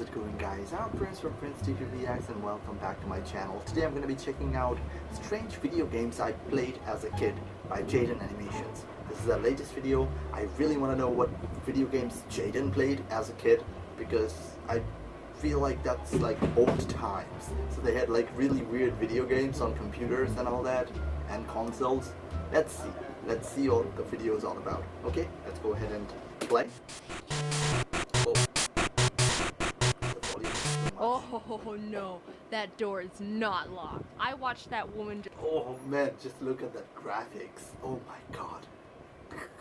how's it going, guys? I'm Prince from PrinceTV and welcome back to my channel. Today I'm going to be checking out strange video games I played as a kid by Jaiden Animations. This is the latest video. I really want to know what video games Jaiden played as a kid, because I feel like that's like old times. So they had like really weird video games on computers and all that, and consoles. Let's see what the video is all about. Okay, let's go ahead and play. Oh no, that door is not locked. I watched that woman Oh man, just look at that graphics. Oh my god.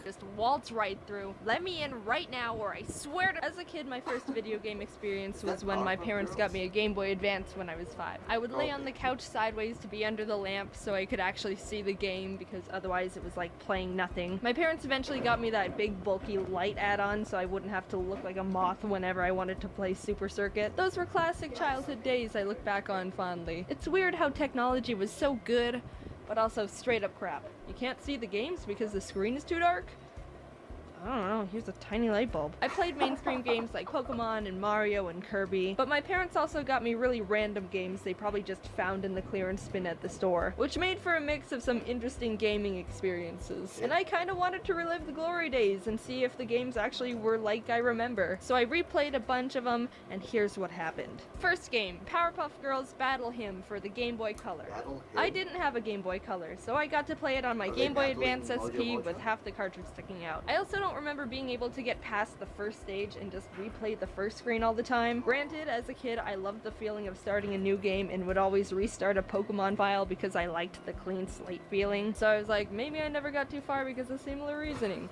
just waltz right through. Let me in right now, or I swear to— As a kid, my first video game experience was when my parents got me a Game Boy Advance when I was 5. I would lay on the couch sideways to be under the lamp so I could actually see the game, because otherwise it was like playing nothing. My parents eventually got me that big bulky light add-on so I wouldn't have to look like a moth whenever I wanted to play Super Circuit. Those were classic childhood days I look back on fondly. It's weird how technology was so good, but also straight up crap. You can't see the games because the screen is too dark? I don't know, here's a tiny light bulb. I played mainstream games like Pokemon and Mario and Kirby, but my parents also got me really random games they probably just found in the clearance bin at the store, which made for a mix of some interesting gaming experiences. And I kinda wanted to relive the glory days and see if the games actually were like I remember. So I replayed a bunch of them, and here's what happened. First game, Powerpuff Girls Battle Hymn for the Game Boy Color. I didn't have a Game Boy Color, so I got to play it on my Game Boy Advance SP with half the cartridge sticking out. I also don't remember being able to get past the first stage and just replay the first screen all the time. Granted, as a kid, I loved the feeling of starting a new game and would always restart a Pokemon file because I liked the clean slate feeling. So I was like, maybe I never got too far because of similar reasoning.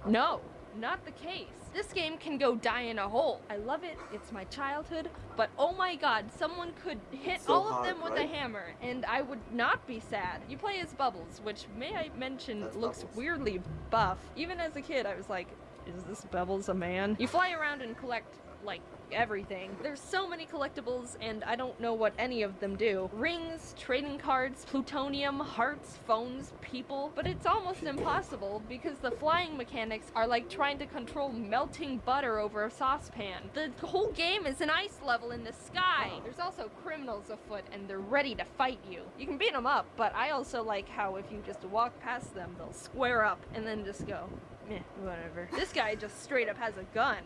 No, not the case. This game can go die in a hole. I love it, it's my childhood, but oh my god, someone could hit all of them with a hammer, and I would not be sad. You play as Bubbles, which, may I mention, looks weirdly buff. Even as a kid, I was like, is this Bubbles a man? You fly around and collect, like, everything. There's so many collectibles, and I don't know what any of them do. Rings, trading cards, plutonium, hearts, phones, people, but it's almost impossible because the flying mechanics are like trying to control melting butter over a saucepan. The whole game is an ice level in the sky. There's also criminals afoot, and they're ready to fight you. You can beat them up, but I also like how if you just walk past them, they'll square up and then just go, meh, whatever. This guy just straight up has a gun.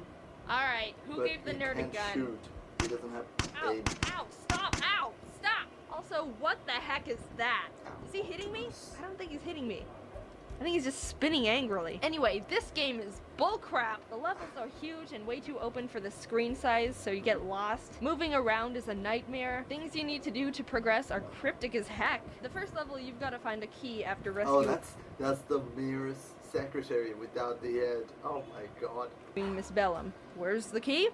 Alright, who gave the nerd a gun? Shoot. He doesn't have aim. Ow, stop, ow, stop! Also, what the heck is that? Is he hitting me? I don't think he's hitting me. I think he's just spinning angrily. Anyway, this game is bullcrap. The levels are huge and way too open for the screen size, so you get lost. Moving around is a nightmare. Things you need to do to progress are cryptic as heck. The first level, you've got to find a key after rescuing— Oh, that's the mayor's secretary without the head. Oh my god. Miss Bellum. Where's the key?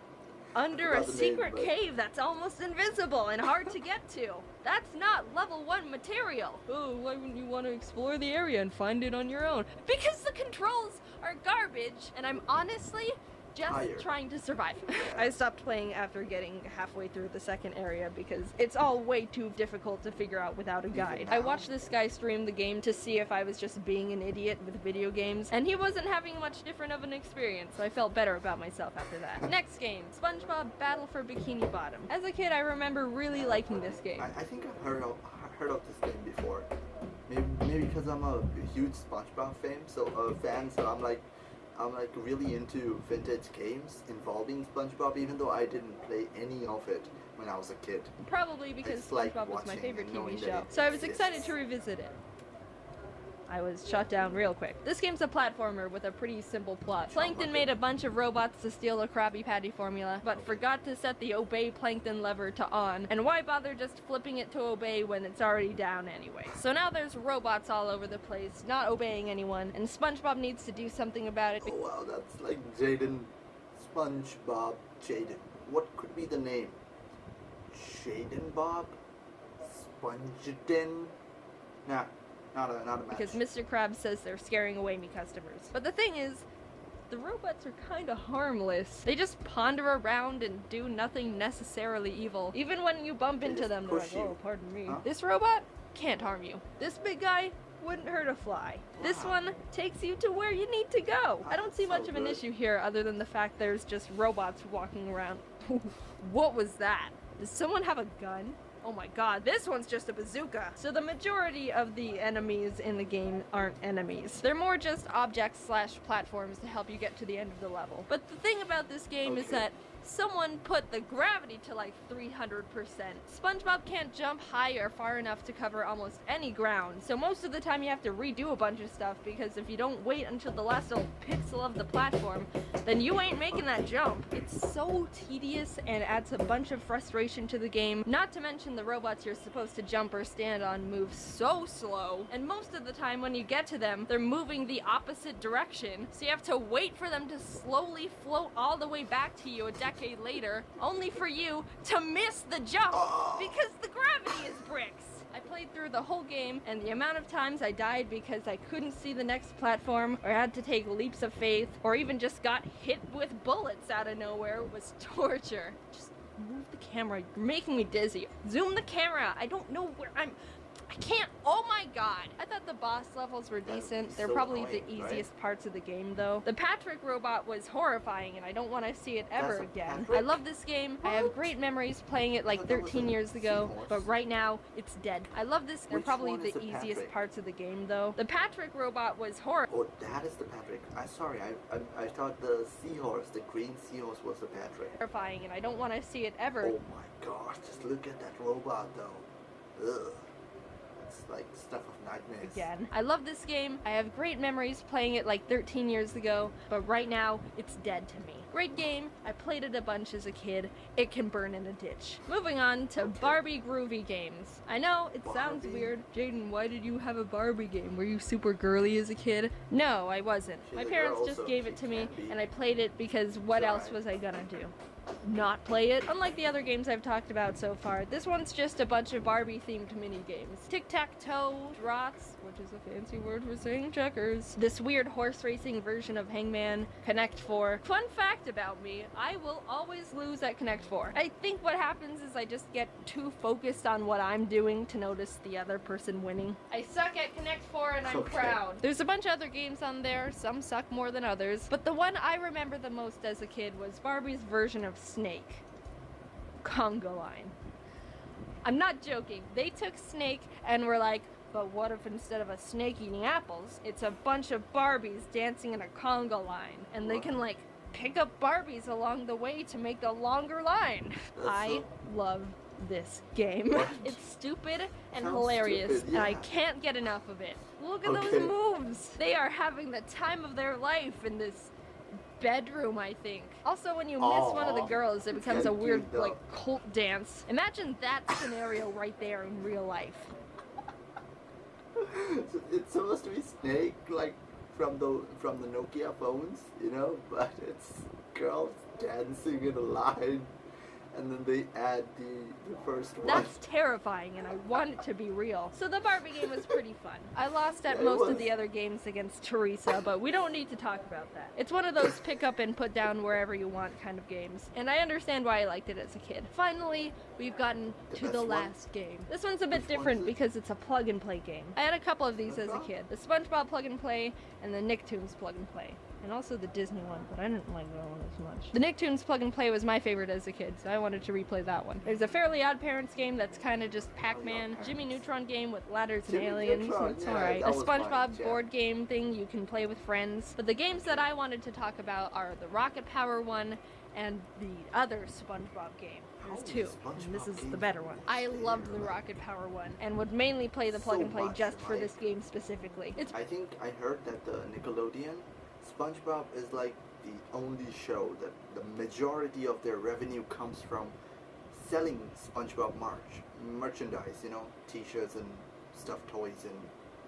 Under a secret cave that's almost invisible and hard to get to. That's not level 1 material. Oh, why wouldn't you want to explore the area and find it on your own? Because the controls are garbage, and I'm honestly just trying to survive. I stopped playing after getting halfway through the second area because it's all way too difficult to figure out without a guide. I watched this guy stream the game to see if I was just being an idiot with video games, and he wasn't having much different of an experience, so I felt better about myself after that. Next game, SpongeBob Battle for Bikini Bottom. As a kid, I remember really liking this game. I think I've heard of this game before. Maybe because I'm a huge SpongeBob fan, so I'm like really into vintage games involving SpongeBob, even though I didn't play any of it when I was a kid. Probably because SpongeBob was my favorite TV show, so I was excited to revisit it. I was shot down real quick. This game's a platformer with a pretty simple plot. Plankton made a bunch of robots to steal a Krabby Patty formula, but forgot to set the obey Plankton lever to on, and why bother just flipping it to obey when it's already down anyway? So now there's robots all over the place, not obeying anyone, and SpongeBob needs to do something about it. Oh wow, that's like Jaiden, SpongeBob, Jaiden. What could be the name? Jaiden Bob? Spongedin? Nah. Not a match. Because Mr. Krabs says they're scaring away me customers. But the thing is, the robots are kinda harmless. They just ponder around and do nothing necessarily evil. Even when you bump into them, they're like, oh, pardon me. Huh? This robot can't harm you. This big guy wouldn't hurt a fly. This one takes you to where you need to go. I don't see much of an issue here other than the fact there's just robots walking around. What was that? Does someone have a gun? Oh my god, this one's just a bazooka. So the majority of the enemies in the game aren't enemies. They're more just objects slash platforms to help you get to the end of the level. But the thing about this game is that someone put the gravity to like 300%. SpongeBob can't jump high or far enough to cover almost any ground, so most of the time you have to redo a bunch of stuff, because if you don't wait until the last little pixel of the platform, then you ain't making that jump. It's so tedious and adds a bunch of frustration to the game, not to mention the robots you're supposed to jump or stand on move so slow, and most of the time when you get to them, they're moving the opposite direction, so you have to wait for them to slowly float all the way back to you a decade later, only for you to miss the jump because the gravity is bricks. I played through the whole game, and the amount of times I died because I couldn't see the next platform, or had to take leaps of faith, or even just got hit with bullets out of nowhere was torture. Just move the camera, you're making me dizzy. Zoom the camera, I don't know where I can't. Oh my god. I thought the boss levels were decent. They're probably the easiest parts of the game though. The Patrick robot was horrifying and I don't want to see it ever again. I love this game. I have great memories playing it like 13 years ago, but right now it's dead. I love this. They're probably the easiest parts of the game though. The Patrick robot was horrifying. Oh, that is the Patrick. I'm sorry. I thought the seahorse, the green seahorse was the Patrick. Horrifying and I don't want to see it ever. Oh my gosh, just look at that robot though. Ugh. Like stuff of nightmares. Again. I love this game. I have great memories playing it like 13 years ago, but right now it's dead to me. Great game. I played it a bunch as a kid. It can burn in a ditch. Moving on to Barbie Groovy games. I know, it sounds weird. Jaiden, why did you have a Barbie game? Were you super girly as a kid? No, I wasn't. My parents just gave it to me, and I played it because what else was I gonna do? Not play it. Unlike the other games I've talked about so far, this one's just a bunch of Barbie themed mini games. Tic-tac-toe, draughts, which is a fancy word for saying checkers. This weird horse racing version of Hangman, Connect 4. Fun fact about me, I will always lose at Connect 4. I think what happens is I just get too focused on what I'm doing to notice the other person winning. I suck at Connect 4 and I'm proud. There's a bunch of other games on there, some suck more than others, but the one I remember the most as a kid was Barbie's version of Snake. Conga line. I'm not joking. They took Snake and were like, but what if instead of a snake eating apples, it's a bunch of Barbies dancing in a conga line, and they can like pick up Barbies along the way to make a longer line. I love this game. It's stupid and hilarious, and I can't get enough of it. Look at those moves. They are having the time of their life in this bedroom, I think. Also, when you miss one of the girls, it becomes a weird, like, cult dance. Imagine that scenario right there in real life. So it's supposed to be Snake, like, from the Nokia phones, you know, but it's girls dancing in a line, and then they add the first one. That's terrifying, and I want it to be real. So the Barbie game was pretty fun. I lost at most of the other games against Teresa, but we don't need to talk about that. It's one of those pick up and put down wherever you want kind of games, and I understand why I liked it as a kid. Finally, we've gotten to the last game. This one's a bit different because it's a plug and play game. I had a couple of these as a kid. The SpongeBob plug and play and the Nicktoons plug and play. And also the Disney one, but I didn't like that one as much. The Nicktoons plug and play was my favorite as a kid, so I wanted to replay that one. There's a Fairly Odd Parents game that's kind of just Pac-Man, Jimmy Neutron game with ladders and aliens, it's alright. A SpongeBob board game thing you can play with friends. But the games that I wanted to talk about are the Rocket Power one and the other SpongeBob game. There's two, and this is the better one. I loved the Rocket Power one, and would mainly play the plug and play just for this game specifically. I think I heard that the Nickelodeon SpongeBob is like the only show that the majority of their revenue comes from selling SpongeBob merchandise, you know, t-shirts and stuffed toys and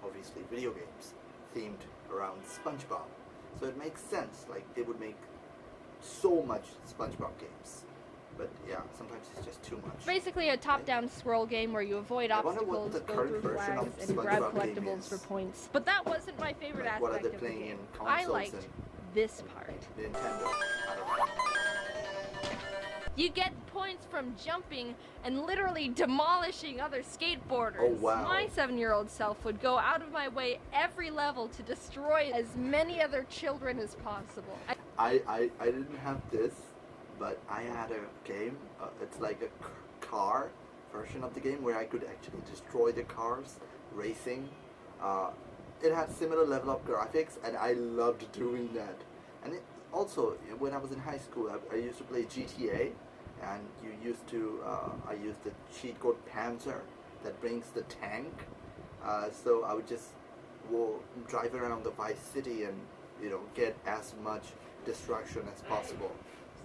obviously video games themed around SpongeBob. So it makes sense, like they would make so much SpongeBob games. But yeah, sometimes it's just too much. Basically a top-down scroll game where you avoid obstacles, go through flags, and grab collectibles for points. But that wasn't my favorite aspect of the game. I liked this part. Nintendo. You get points from jumping and literally demolishing other skateboarders. Oh, wow. My 7-year-old self would go out of my way every level to destroy as many other children as possible. I didn't have this, but I had a game, it's like a car version of the game where I could actually destroy the cars, racing. It had similar level of graphics, and I loved doing that. And also, when I was in high school, I used to play GTA, and I used the cheat code Panzer that brings the tank. So I would just drive around the Vice City and get as much destruction as possible.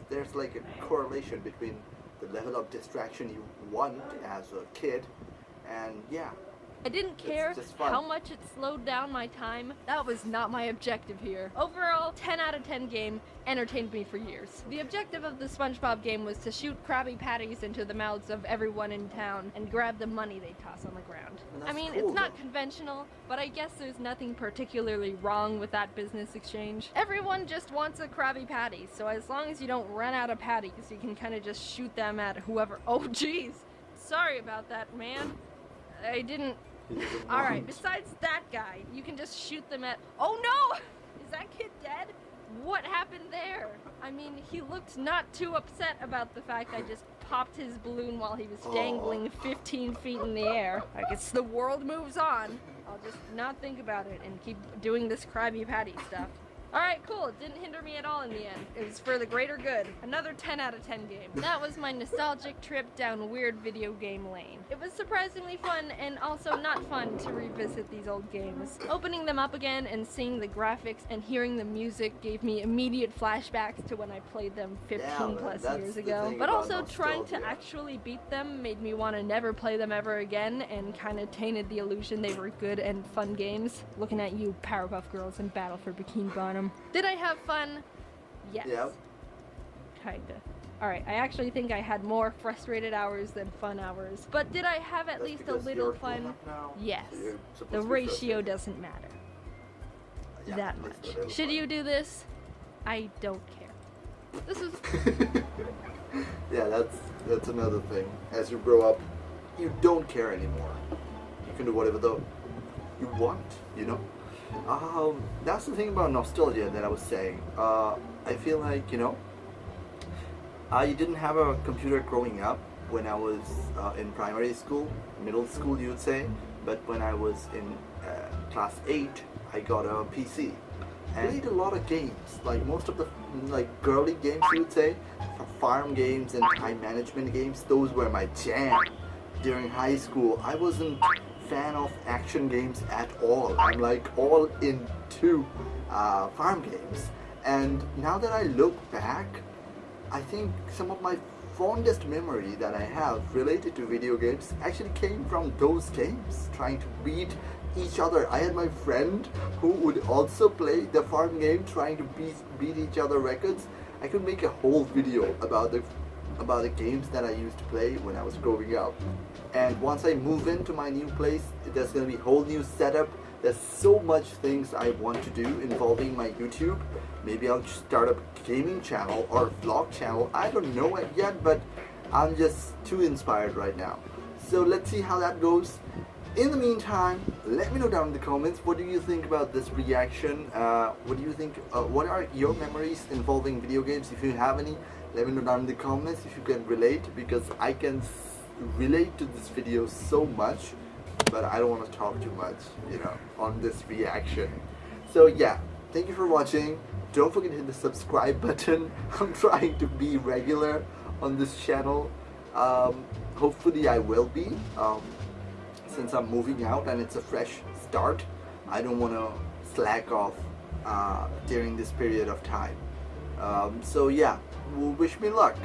There's like a correlation between the level of distraction you want as a kid, and yeah. I didn't care how much it slowed down my time. That was not my objective here. Overall, 10 out of 10 game, entertained me for years. The objective of the SpongeBob game was to shoot Krabby Patties into the mouths of everyone in town and grab the money they toss on the ground. I mean, it's not conventional, but I guess there's nothing particularly wrong with that business exchange. Everyone just wants a Krabby Patty, so as long as you don't run out of patties, you can kind of just shoot them at whoever. Oh geez, sorry about that, man. I didn't. Alright, besides that guy, you can just shoot them at. Oh no! Is that kid dead? What happened there? I mean, he looked not too upset about the fact I just popped his balloon while he was dangling 15 feet in the air. I guess the world moves on. I'll just not think about it and keep doing this Krabby Patty stuff. Alright, cool. It didn't hinder me at all in the end. It was for the greater good. Another 10 out of 10 game. That was my nostalgic trip down weird video game lane. It was surprisingly fun and also not fun to revisit these old games. Opening them up again and seeing the graphics and hearing the music gave me immediate flashbacks to when I played them 15 plus years ago. But also trying to actually beat them made me want to never play them ever again and kind of tainted the illusion they were good and fun games. Looking at you, Powerpuff Girls and Battle for Bikini Bottom. Did I have fun? Yes. Yeah. Kinda. Alright, I actually think I had more frustrated hours than fun hours. But did I have at least a little fun? Yes. The ratio doesn't matter. Yeah, that much. Should you do this? I don't care. This is... Yeah, that's another thing. As you grow up, you don't care anymore. You can do whatever you want, That's the thing about nostalgia that I was saying. I feel like, I didn't have a computer growing up when I was in primary school, middle school you would say, but when I was in class 8, I got a PC. I played a lot of games, like most of the girly games you would say, farm games and time management games, those were my jam. During high school, I wasn't fan of action games at all. I'm like all into farm games, and now that I look back, I think some of my fondest memory that I have related to video games actually came from those games, trying to beat each other. I had my friend who would also play the farm game, trying to beat each other records. I could make a whole video about the games that I used to play when I was growing up. And once I move into my new place, there's going to be a whole new setup. There's so much things I want to do involving my YouTube. Maybe I'll start a gaming channel or a vlog channel. I don't know it yet, but I'm just too inspired right now. So let's see how that goes. In the meantime, let me know down in the comments, what do you think about this reaction? What do you think? What are your memories involving video games? If you have any, let me know down in the comments if you can relate, because I can relate to this video so much, but I don't want to talk too much, on this reaction. So yeah, thank you for watching. Don't forget to hit the subscribe button. I'm trying to be regular on this channel. Hopefully I will be. Since I'm moving out and it's a fresh start, I don't want to slack off during this period of time. So yeah, wish me luck,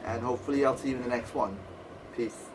and hopefully I'll see you in the next one. Peace.